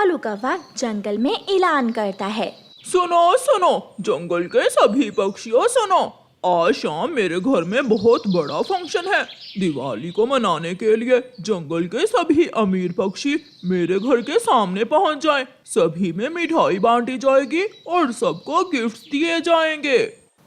कालू कौवा जंगल में ऐलान करता है। सुनो सुनो जंगल के सभी पक्षियों सुनो, आज शाम मेरे घर में बहुत बड़ा फंक्शन है। दिवाली को मनाने के लिए जंगल के सभी अमीर पक्षी मेरे घर के सामने पहुंच जाएं। सभी में मिठाई बांटी जाएगी और सबको गिफ्ट्स दिए जाएंगे।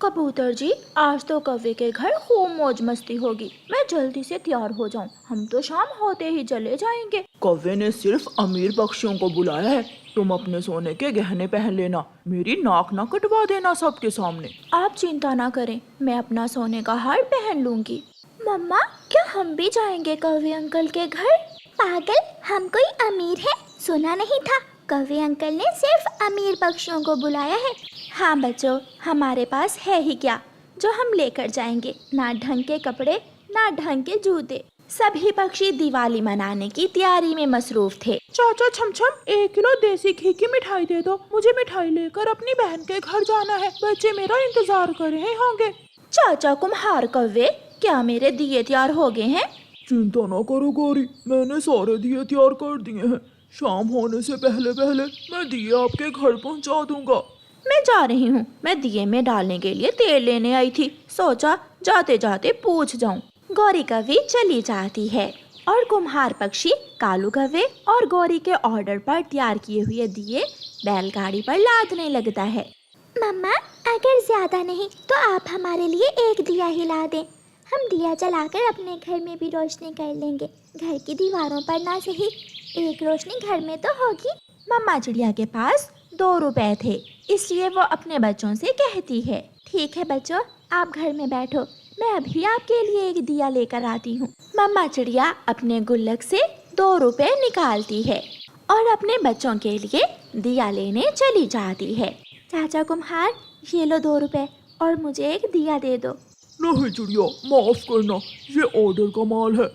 कबूतर जी, आज तो कौवे के घर खूब मौज मस्ती होगी। मैं जल्दी से तैयार हो जाऊं, हम तो शाम होते ही चले जाएंगे। कौवे ने सिर्फ अमीर पक्षियों को बुलाया है। तुम अपने सोने के गहने पहन लेना, मेरी नाक ना कटवा देना सबके सामने। आप चिंता ना करें, मैं अपना सोने का हार पहन लूंगी। मम्मा, क्या हम भी जाएंगे कौवे अंकल के घर? पागल, हम कोई अमीर है? सुना नहीं था, कौवे अंकल ने सिर्फ अमीर पक्षियों को बुलाया है। हाँ बच्चों, हमारे पास है ही क्या जो हम लेकर जाएंगे। ना ढंग के कपड़े, ना ढंग के जूते। सभी पक्षी दिवाली मनाने की तैयारी में मसरूफ थे। चाचा छमछम, 1 किलो देसी घी की मिठाई दे दो, मुझे मिठाई लेकर अपनी बहन के घर जाना है। बच्चे मेरा इंतजार कर रहे होंगे। चाचा कुम्हार कौवे, क्या मेरे दिए तैयार हो गए हैं? चिंता न करो गौरी, मैंने सारे दिए तैयार कर दिए हैं। शाम होने से पहले पहले मैं दिए आपके घर पहुंचा दूंगा। मैं जा रही हूँ, मैं दिए में डालने के लिए तेल लेने आई थी। सोचा जाते जाते पूछ जाऊं। गौरी कौवी चली जाती है और कुम्हार पक्षी कालू कौवे और गौरी के ऑर्डर पर तैयार किए हुए दिए बैलगाड़ी पर लादने लगता है। मम्मा, अगर ज्यादा नहीं तो आप हमारे लिए एक दिया ही ला दें। हम दिया जलाकर अपने घर में भी रोशनी कर लेंगे। घर की दीवारों पर ना सही, एक रोशनी घर में तो होगी। मम्मा चिड़िया के पास 2 रुपए थे, इसलिए वो अपने बच्चों से कहती है, ठीक है बच्चों, आप घर में बैठो, मैं अभी आपके लिए एक दिया लेकर आती हूँ। मम्मा चिड़िया अपने गुल्लक से 2 रुपए निकालती है और अपने बच्चों के लिए दिया लेने चली जाती है। चाचा कुम्हार, ये लो 2 रुपए और मुझे एक दिया दे दो। नहीं चिड़िया, माफ करना, ये ऑर्डर का माल है।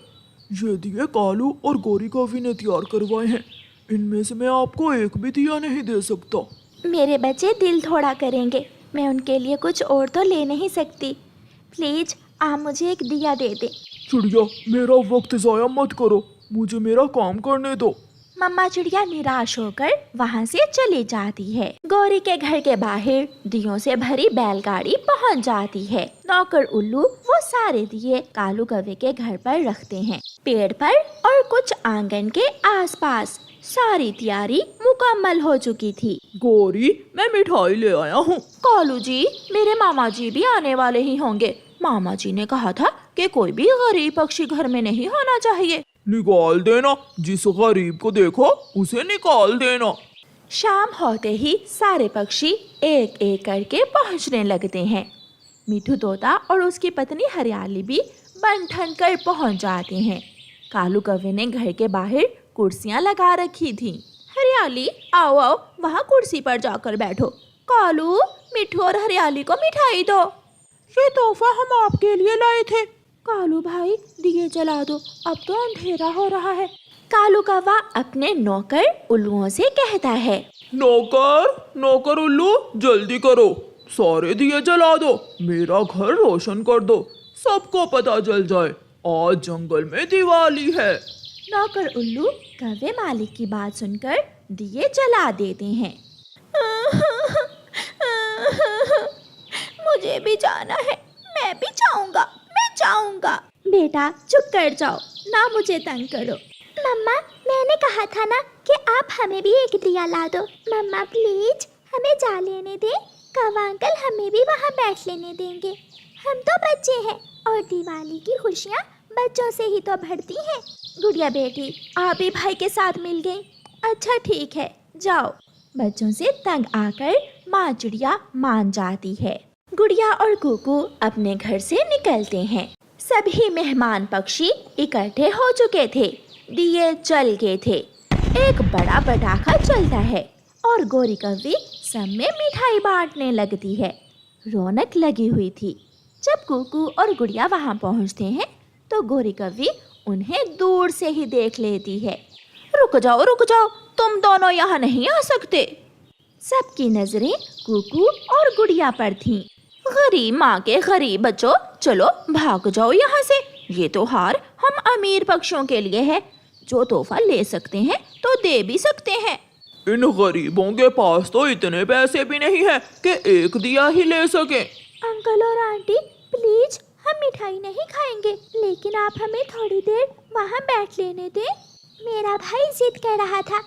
ये दिए कालू और गौरी कौवी ने तैयार करवाए हैं। इनमें से मैं आपको एक भी दिया नहीं दे सकता। मेरे बच्चे दिल थोड़ा करेंगे, मैं उनके लिए कुछ और तो ले नहीं सकती। प्लीज आप मुझे एक दिया दे दे। चिड़िया, मेरा वक्त जाया मत करो, मुझे मेरा काम करने दो। मम्मा चिड़िया निराश होकर वहाँ से चली जाती है। गौरी के घर के बाहर दियों से भरी बैलगाड़ी पहुँच जाती है। नौकर उल्लू वो सारे दिए कालू कौवे के घर पर रखते हैं। पेड़ पर और कुछ आंगन के आसपास सारी तैयारी मुकम्मल हो चुकी थी। गौरी, मैं मिठाई ले आया हूँ। कालू जी, मेरे मामा जी भी आने वाले ही होंगे। मामा जी ने कहा था कि कोई भी गरीब पक्षी घर में नहीं होना चाहिए। निकाल देना, जिस गरीब को देखो उसे निकाल देना। शाम होते ही सारे पक्षी एक एक करके पहुंचने लगते हैं। मिठू तोता और उसकी पत्नी हरियाली भी बन ठन कर पहुंच जाते हैं। कालू कौवे ने घर के बाहर कुर्सियां लगा रखी थी। हरियाली, आओ आओ, वहाँ कुर्सी पर जाकर बैठो। कालू, मिठू और हरियाली को मिठाई दो। ये तोहफा हम आपके लिए लाए थे। कालू भाई, दिए जला दो, अब तो अंधेरा हो रहा है। कालू कौवा अपने नौकर उल्लुओं से कहता है, नौकर नौकर उल्लू, जल्दी करो, सारे दिए जला दो, मेरा घर रोशन कर दो, सबको पता चल जाए आज जंगल में दिवाली है। नौकर उल्लू कौवे मालिक की बात सुनकर दिए जला देते हैं। मुझे भी जाना है, मैं भी जाऊंगा, मैं जाऊंगा। बेटा चुप कर जाओ, ना मुझे तंग करो। मम्मा, मैंने कहा था ना कि आप हमें भी एक दिया ला दो। मम्मा प्लीज, हमें जा लेने दे। कौवा अंकल हमें भी वहाँ बैठ लेने देंगे। हम तो बच्चे हैं और दिवाली की खुशियाँ बच्चों से ही तो बढ़ती हैं। गुड़िया बेटी, आप भी भाई के साथ मिल गई। अच्छा ठीक है, जाओ। बच्चों से तंग आकर माँ चिड़िया मान जाती है। गुड़िया और कुकू अपने घर से निकलते हैं। सभी मेहमान पक्षी इकट्ठे हो चुके थे। दिए जल गए थे। एक बड़ा पटाखा चलता है और गौरी कौवी सब में मिठाई बांटने लगती है। रौनक लगी हुई थी। जब कुकू और गुड़िया वहाँ पहुँचते हैं तो गौरी कौवी उन्हें दूर से ही देख लेती है। रुक जाओ, तुम दोनों यहाँ नहीं आ सकते। सबकी नजरें कुकू और गुड़िया पर थीं। गरीब माँ के गरीब बच्चों, चलो भाग जाओ यहाँ से। ये त्योहार हम अमीर पक्षियों के लिए है। जो तोहफा ले सकते हैं तो दे भी सकते हैं। इन गरीबों के पास तो इतने पैसे भी नहीं है कि एक दिया ही ले सके। अंकल और आंटी प्लीज, हम मिठाई नहीं खाएंगे, लेकिन आप हमें थोड़ी देर वहाँ बैठ लेने दें। मेरा भाई जिद कर रहा था,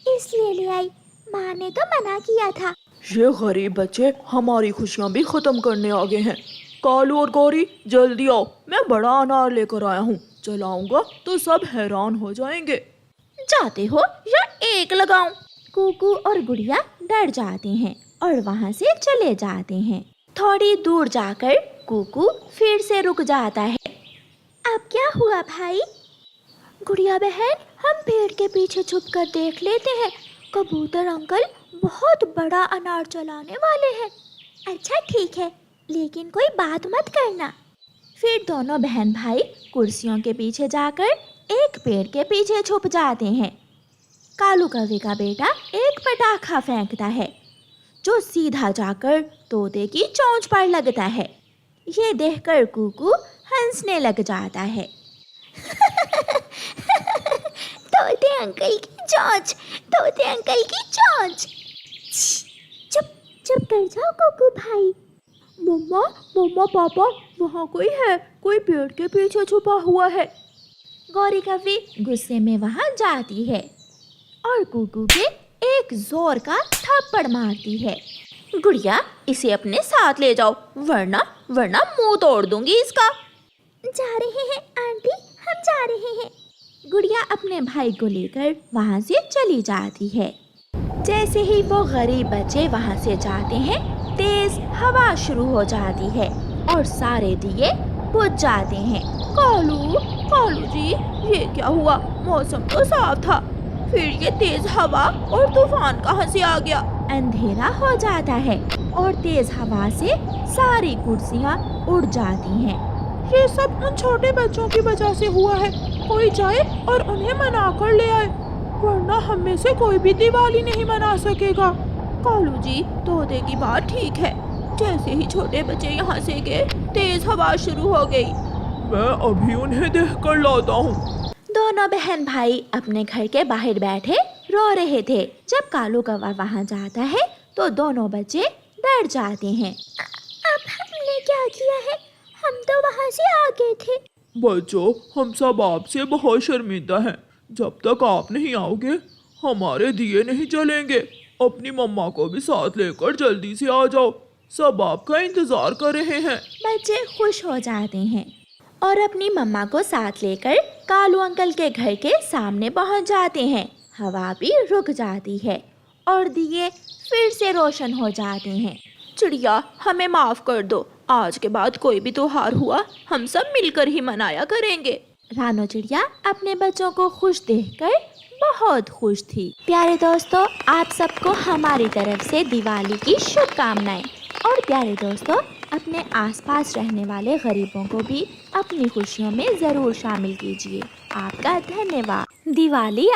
इसलिए ले आई। माँ ने तो मना किया था। ये गरीब बच्चे हमारी खुशियाँ भी खत्म करने आ गए हैं। कालू और गौरी जल्दी आओ, मैं बड़ा अनार लेकर आया हूँ, चलाऊंगा तो सब हैरान हो जाएंगे। जाते हो या एक लगाऊं? कुकू और गुड़िया डर जाते हैं और वहाँ से चले जाते हैं। थोड़ी दूर जाकर कुकू फिर से रुक जाता है। अब क्या हुआ भाई? गुड़िया बहन, हम पेड़ के पीछे छुपकर देख लेते हैं। कबूतर अंकल बहुत बड़ा अनार चलाने वाले हैं। अच्छा ठीक है, लेकिन कोई बात मत करना। फिर दोनों बहन भाई कुर्सियों के पीछे जाकर एक पेड़ के पीछे छुप जाते हैं। कालू कौवे का बेटा एक पटाखा फेंकता है जो सीधा जाकर तोते की चोंच पर लगता है। ये देखकर कुकू हंसने लग जाता है। तोते अंकल की चोंच, तोते अंकल की चोंच। चुप चुप कर जाओ कुकू भाई। मम्मा मम्मा पापा, वहाँ कोई है, कोई पेड़ के पीछे छुपा हुआ है। गौरी कौवी गुस्से में वहाँ जाती है और कुकू के एक जोर का थप्पड़ मारती है। गुड़िया, इसे अपने साथ ले जाओ, वरना मुंह तोड़ दूंगी इसका। जा रहे हैं आंटी, हम जा रहे हैं। गुड़िया अपने भाई को लेकर वहाँ से चली जाती है। जैसे ही वो गरीब बच्चे वहाँ से जाते हैं, तेज हवा शुरू हो जाती है और सारे दिए बुझ जाते हैं। कालू जी, ये क्या हुआ? मौसम तो साफ था, फिर ये तेज हवा और तूफान कहाँ से आ गया? अंधेरा हो जाता है और तेज हवा से सारी कुर्सियाँ उड़ जाती हैं। ये सब उन छोटे बच्चों की वजह से हुआ है। कोई जाए और उन्हें मना कर ले आए, वरना हम में से कोई भी दिवाली नहीं मना सकेगा। कालू जी, तोते की बात ठीक है। जैसे ही छोटे बच्चे यहाँ से गए, तेज हवा शुरू हो गई। मैं अभी उन्हें देख कर लाता हूँ। दोनों बहन भाई अपने घर के बाहर बैठे रो रहे थे। जब कालू कौवा वहाँ जाता है तो दोनों बच्चे डर जाते हैं। अब हमने क्या किया है? हम तो वहाँ से आ गए थे। बच्चों, हम सब आपसे बहुत शर्मिंदा हैं। जब तक आप नहीं आओगे हमारे दिए नहीं जलेंगे। अपनी मम्मा को भी साथ लेकर जल्दी से आ जाओ, सब आपका इंतजार कर रहे हैं। बच्चे खुश हो जाते हैं और अपनी मम्मा को साथ लेकर कालू अंकल के घर के सामने पहुंच जाते हैं। हवा भी रुक जाती है और दिए फिर से रोशन हो जाते हैं। चिड़िया, हमें माफ कर दो, आज के बाद कोई भी त्योहार हुआ हम सब मिलकर ही मनाया करेंगे। रानो चिड़िया अपने बच्चों को खुश देखकर बहुत खुश थी। प्यारे दोस्तों, आप सबको हमारी तरफ से दिवाली की शुभकामनाएं। और प्यारे दोस्तों, अपने आसपास रहने वाले गरीबों को भी अपनी खुशियों में ज़रूर शामिल कीजिए। आपका धन्यवाद। दिवाली